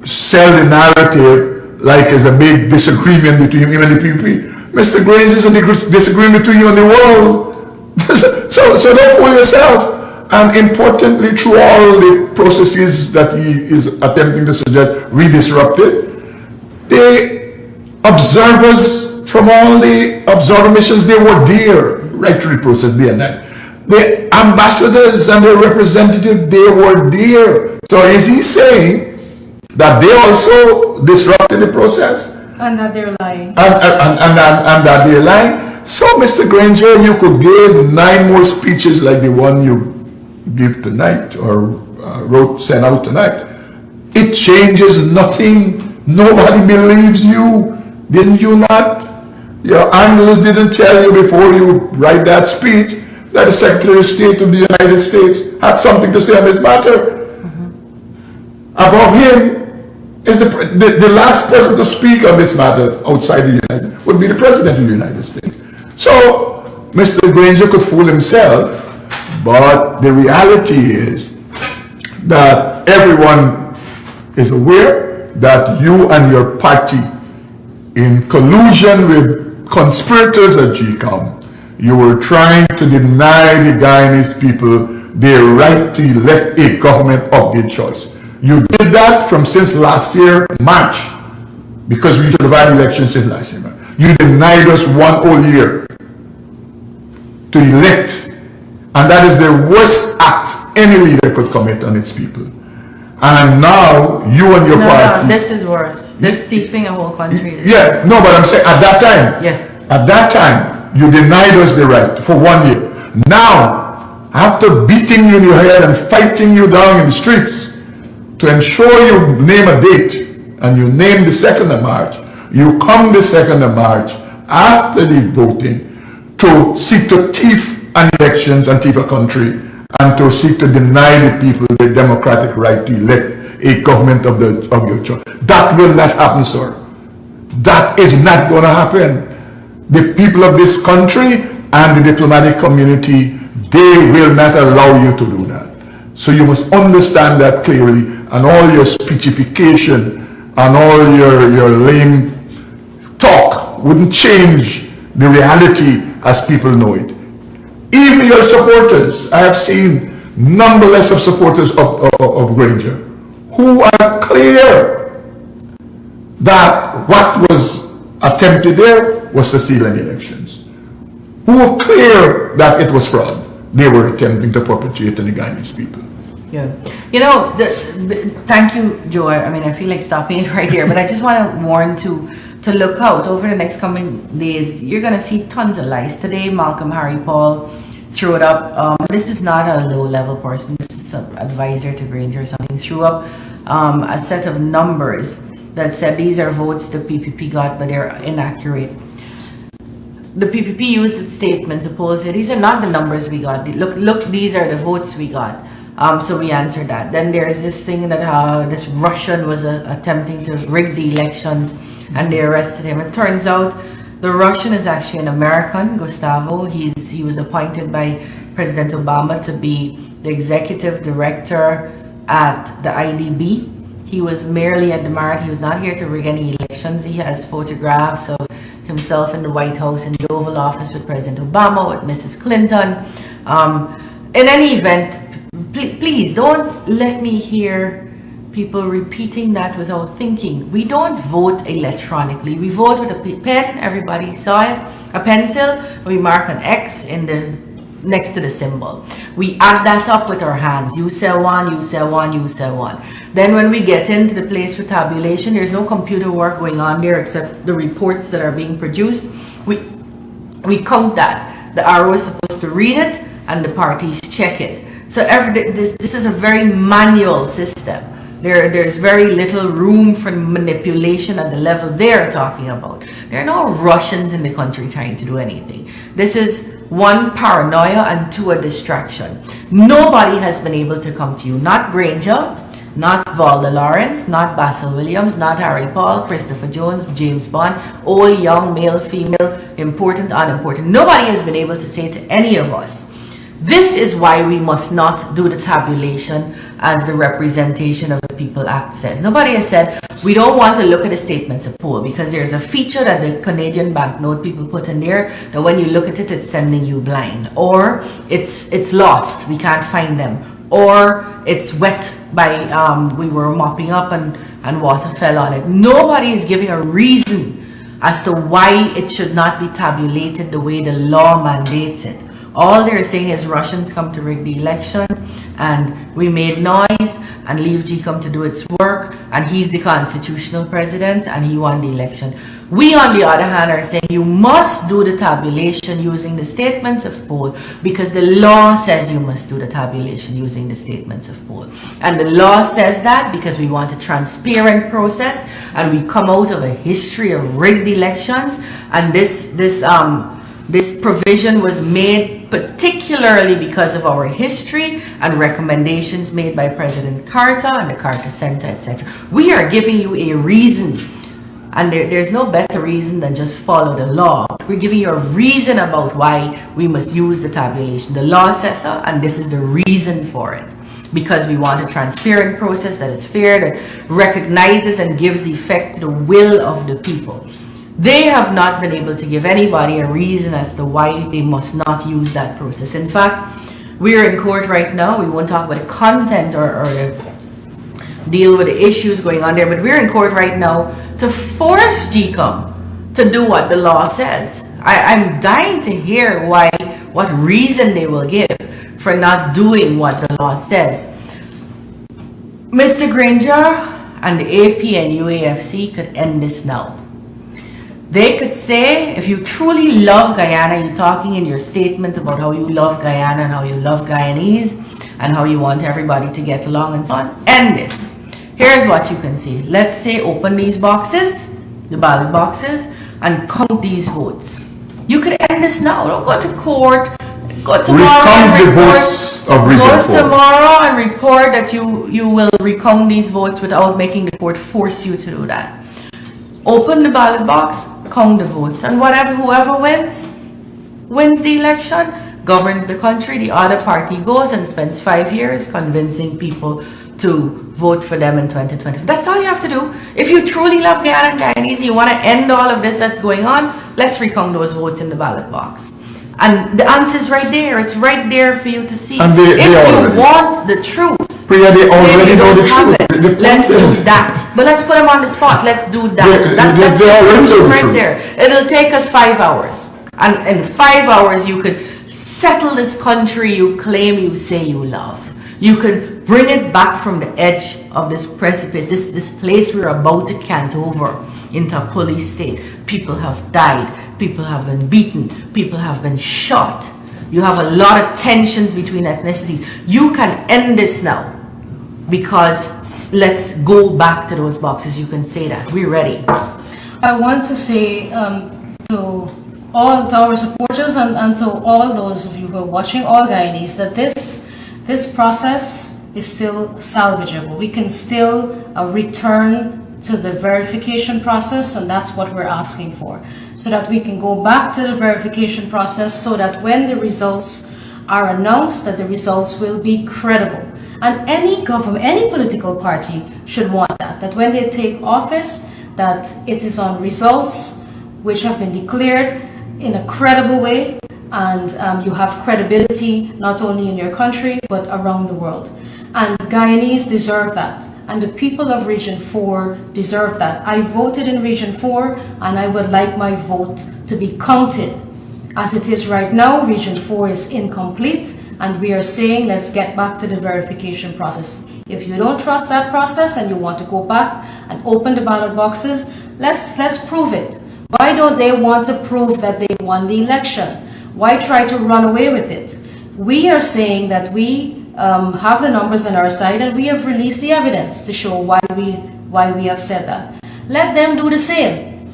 sell the narrative like there's a big disagreement between him and the PPP. Mr. Granger, there's a disagreement between you and the world. so don't fool yourself. And importantly, through all the processes that he is attempting to suggest redisrupted, the observers from all the observer missions, they were there right through the process day and night. The ambassadors and the representatives, they were there. So is he saying that they also disrupted the process? And that they're lying. And that they're lying? So, Mr. Granger, you could give 9 more speeches like the one you give tonight or sent out tonight. It changes nothing. Nobody believes you. Didn't you not? Your analysts didn't tell you before you write that speech that the Secretary of State of the United States had something to say on this matter. Above him is the last person to speak on this matter outside the United States would be the President of the United States. So, Mr. Granger could fool himself, but the reality is that everyone is aware that you and your party, in collusion with conspirators at GCOM, you were trying to deny the Guyanese people their right to elect a government of their choice. You did that since last year, March, because we should have had elections since last year. You denied us 1 whole year to elect, and that is the worst act any leader could commit on its people. And now you and your party. No, this is worse. This thieving a whole country. Yeah, no, but I'm saying at that time. Yeah. At that time, you denied us the right for 1 year. Now, after beating you in your head and fighting you down in the streets to ensure you name a date, and you name the 2nd of March, you come the 2nd of March after the voting to seek to thief an elections and thief a country, and to seek to deny the people the democratic right to elect a government of your choice. That will not happen, sir. That is not going to happen. The people of this country and the diplomatic community, they will not allow you to do that. So you must understand that clearly, and all your speechification and all your lame talk wouldn't change the reality as people know it. Even your supporters, I have seen numberless of supporters of Granger who are clear that what was attempted there was to steal any elections. Who are clear that it was fraud they were attempting to perpetrate on the Guyanese people. Yeah. You know, thank you, Joe. I mean, I feel like stopping it right here, but I just want to warn to look out over the next coming days. You're going to see tons of lies. Today, Malcolm Harry Paul threw it up. This is not a low-level person. This is an advisor to Granger or something. Threw up a set of numbers that said these are votes the PPP got, but they're inaccurate. The PPP used its statements. The poll said, these are not the numbers we got. Look, these are the votes we got. So we answered that. Then there's this thing that this Russian was attempting to rig the elections, and they arrested him. It turns out the Russian is actually an American, Gustavo. He was appointed by President Obama to be the executive director at the IDB. He was merely at the Merit. He was not here to rig any elections. He has photographs of himself in the White House in the Oval Office with President Obama, with Mrs. Clinton. In any event, please don't let me hear people repeating that without thinking. We don't vote electronically. We vote with a pen. Everybody saw it. A pencil. We mark an X in the next to the symbol. We add that up with our hands. You say one, you say one, you say one. Then when we get into the place for tabulation, there's no computer work going on there except the reports that are being produced. We count that. The RO is supposed to read it and the parties check it. So this is a very manual system. There's very little room for manipulation at the level they're talking about. There are no Russians in the country trying to do anything. This is one, paranoia, and two, a distraction. Nobody has been able to come to you. Not Granger, not Valda Lawrence, not Basil Williams, not Harry Paul, Christopher Jones, James Bond, old, young, male, female, important, unimportant. Nobody has been able to say to any of us, this is why we must not do the tabulation as the Representation of the People Act says. Nobody has said, we don't want to look at the statements of poll because there's a feature that the Canadian banknote people put in there that when you look at it, it's sending you blind. Or it's lost, we can't find them. Or it's wet by, we were mopping up and water fell on it. Nobody is giving a reason as to why it should not be tabulated the way the law mandates it. All they're saying is Russians come to rig the election and we made noise and leave GCOM to do its work and he's the constitutional president and he won the election. We on the other hand are saying you must do the tabulation using the statements of poll because the law says you must do the tabulation using the statements of poll. And the law says that because we want a transparent process and we come out of a history of rigged elections and this provision was made particularly because of our history and recommendations made by President Carter and the Carter Center, etc. We are giving you a reason, and there's no better reason than just follow the law. We're giving you a reason about why we must use the tabulation. The law says so, and this is the reason for it. Because we want a transparent process that is fair, that recognizes and gives effect to the will of the people. They have not been able to give anybody a reason as to why they must not use that process. In fact, we are in court right now. We won't talk about the content or deal with the issues going on there, but we're in court right now to force GCOM to do what the law says. I'm dying to hear what reason they will give for not doing what the law says. Mr. Granger and the AP and UAFC could end this now. They could say, if you truly love Guyana, you're talking in your statement about how you love Guyana and how you love Guyanese and how you want everybody to get along and so on, end this. Here's what you can see. Let's say open these boxes, the ballot boxes, and count these votes. You could end this now. Don't go to court. Go tomorrow and report. Go tomorrow and report that you will recount these votes without making the court force you to do that. Open the ballot box, count the votes, and whoever wins the election, governs the country. The other party goes and spends 5 years convincing people to vote for them in 2020. That's all you have to do. If you truly love Guyana and Guyanese, you want to end all of this that's going on, let's recount those votes in the ballot box. And the answer is right there. It's right there for you to see. And if you want the truth, Priya, they already know the truth. Let's do that. But let's put them on the spot. Let's do that. That's right there. It'll take us 5 hours. And in 5 hours, you could settle this country you claim you say you love. You could bring it back from the edge of this precipice, this place we're about to cant over into a police state. People have died, people have been beaten, people have been shot. You have a lot of tensions between ethnicities. You can end this now, because let's go back to those boxes. You can say that. We're ready. I want to say to our supporters and to all those of you who are watching, all Guyanese, that this process is still salvageable. We can still return to the verification process, and that's what we're asking for, so that we can go back to the verification process, so that when the results are announced, that the results will be credible. And any government, any political party should want that when they take office, that it is on results which have been declared in a credible way, and you have credibility not only in your country but around the world. And Guyanese deserve that, and the people of Region 4 deserve that. I voted in Region 4, and I would like my vote to be counted. As it is right now, Region 4 is incomplete, and we are saying let's get back to the verification process. If you don't trust that process and you want to go back and open the ballot boxes, let's prove it. Why don't they want to prove that they won the election? Why try to run away with it? We are saying that we have the numbers on our side, and we have released the evidence to show why we have said that. Let them do the same.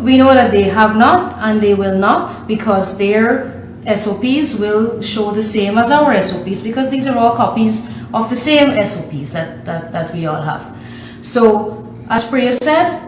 We know that they have not, and they will not, because their SOPs will show the same as our SOPs, because these are all copies of the same SOPs that we all have. So, as Priya said,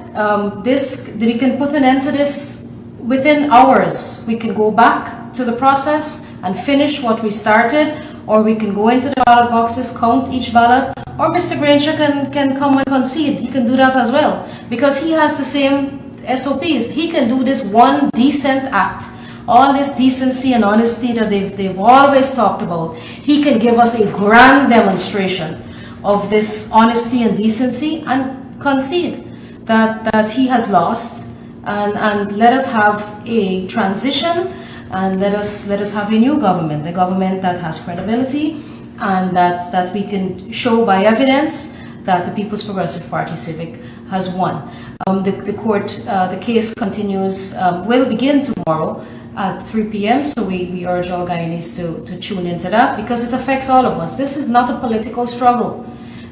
we can put an end to this within hours. We can go back to the process and finish what we started, or we can go into the ballot boxes, count each ballot, or Mr. Granger can come and concede. He can do that as well, because he has the same SOPs. He can do this one decent act, all this decency and honesty that they've always talked about. He can give us a grand demonstration of this honesty and decency and concede that he has lost, and let us have a transition, and let us have a new government, a government that has credibility, and that we can show by evidence that the People's Progressive Party Civic has won. The case continues, will begin tomorrow at 3 p.m. So we urge all Guyanese to tune into that, because it affects all of us. This is not a political struggle.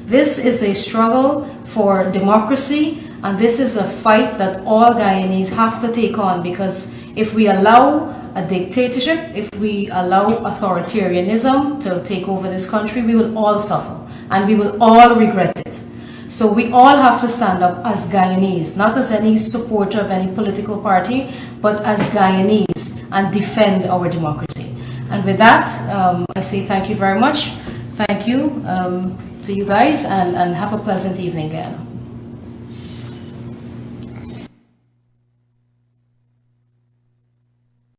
This is a struggle for democracy, and this is a fight that all Guyanese have to take on, because if we allow a dictatorship, if we allow authoritarianism to take over this country, we will all suffer, and we will all regret it. So we all have to stand up as Guyanese, not as any supporter of any political party, but as Guyanese, and defend our democracy. And with that, I say thank you very much. Thank you to you guys, and have a pleasant evening again.